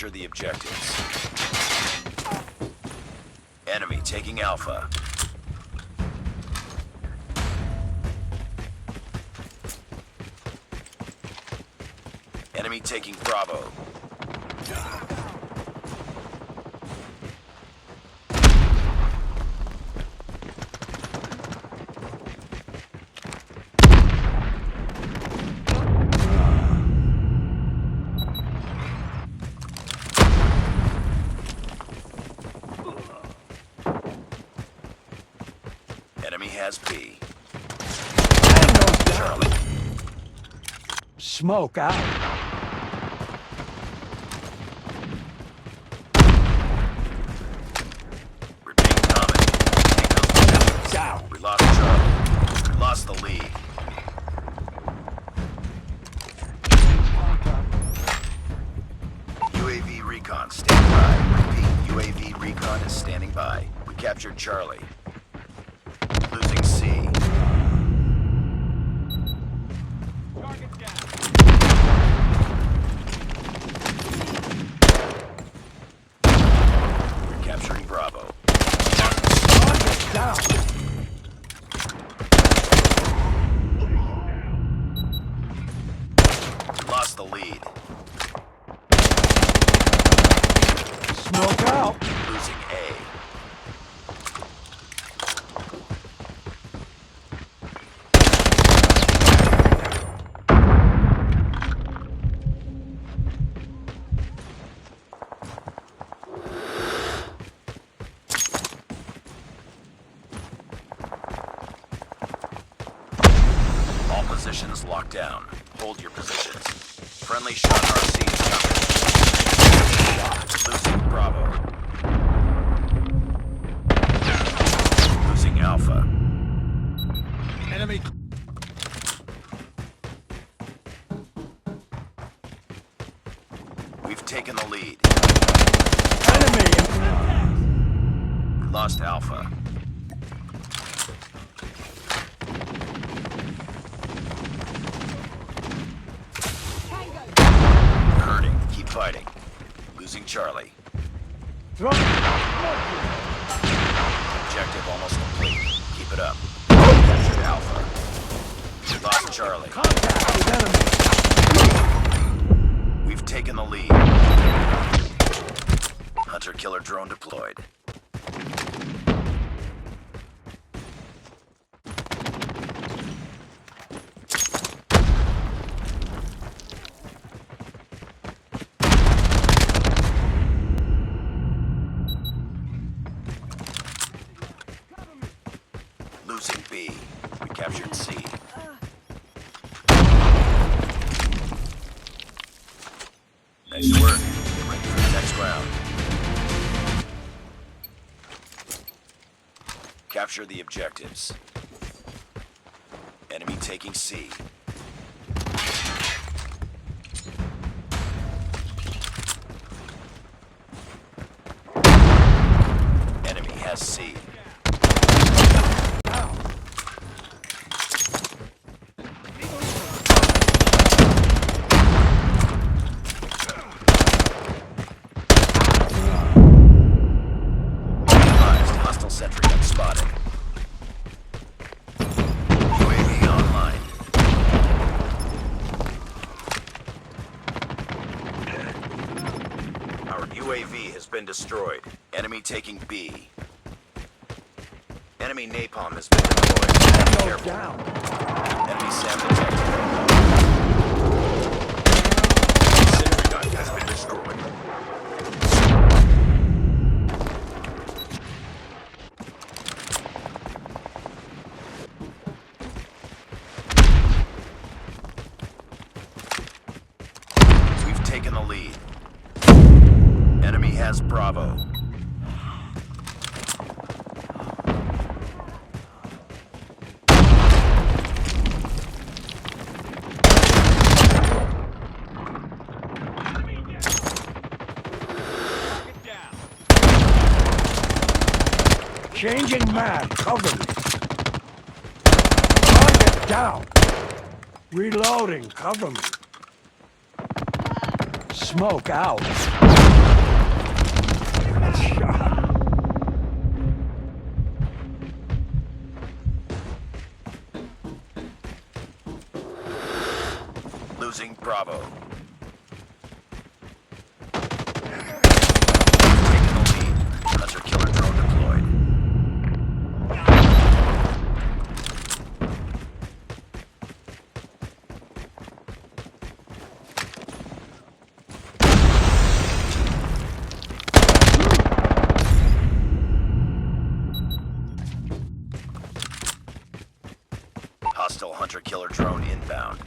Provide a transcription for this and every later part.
Capture the objectives. Enemy taking Alpha. Enemy taking Bravo. Enemy has B. Charlie. Smoke out. We're being dominated. Down. We lost Charlie. We lost the lead. UAV recon standing by. Repeat, UAV recon is standing by. We captured Charlie. Losing C. Target down. We're capturing Bravo. Target down. Lost the lead. Smoke out. Losing A. All positions locked down. Hold your positions. Friendly shot RC is coming. Losing Bravo. Losing Alpha. Enemy. We've taken the lead. Enemy. We lost Alpha. We're hurting. Keep fighting. Losing Charlie. Throw. Objective almost complete. Keep it up. Captured Alpha. We lost Charlie. Contact with enemy. We've taken the lead. Hunter-killer drone deployed. Losing B. We captured C. Nice work. Get ready for the next round. Capture the objectives. Enemy taking C. Enemy has C. Hostile sentry gun spotted. UAV online. Our UAV has been destroyed. Enemy taking B. Enemy napalm has been deployed. Be careful. Down. Enemy SAM detected. Sentry gun has been destroyed. We've taken the lead. Enemy has Bravo. Target down. Changing mag. Cover me. Target down. Reloading. Cover me. Smoke out. Losing Bravo. Taking the lead. Hunter-killer drone deployed. Hostile hunter-killer drone inbound.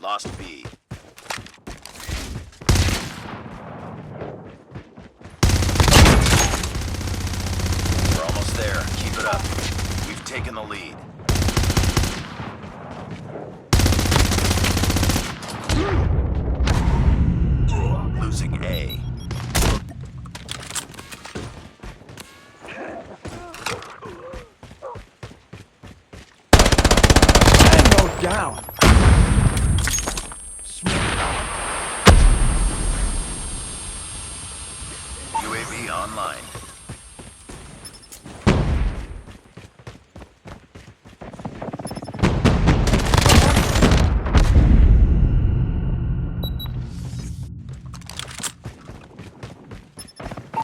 Lost B. We're almost there. Keep it up. We've taken the lead. Losing A. Tango down. UAV online.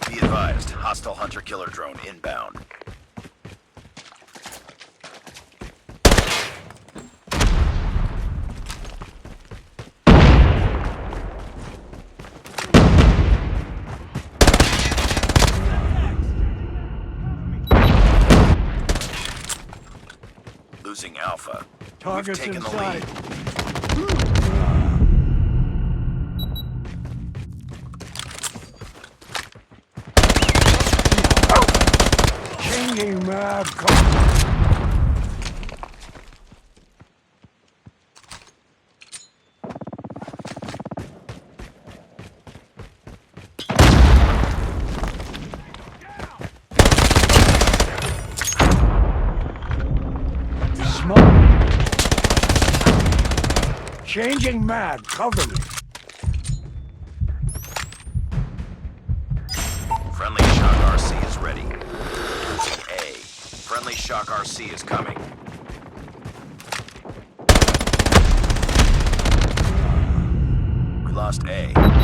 Be advised, hostile hunter-killer drone inbound. Losing Alpha. Targets We've taken the inside. lead. Changing map cover. Changing mag, cover me. Friendly Shock RC is ready. Losing A. Friendly Shock RC is coming. We lost A.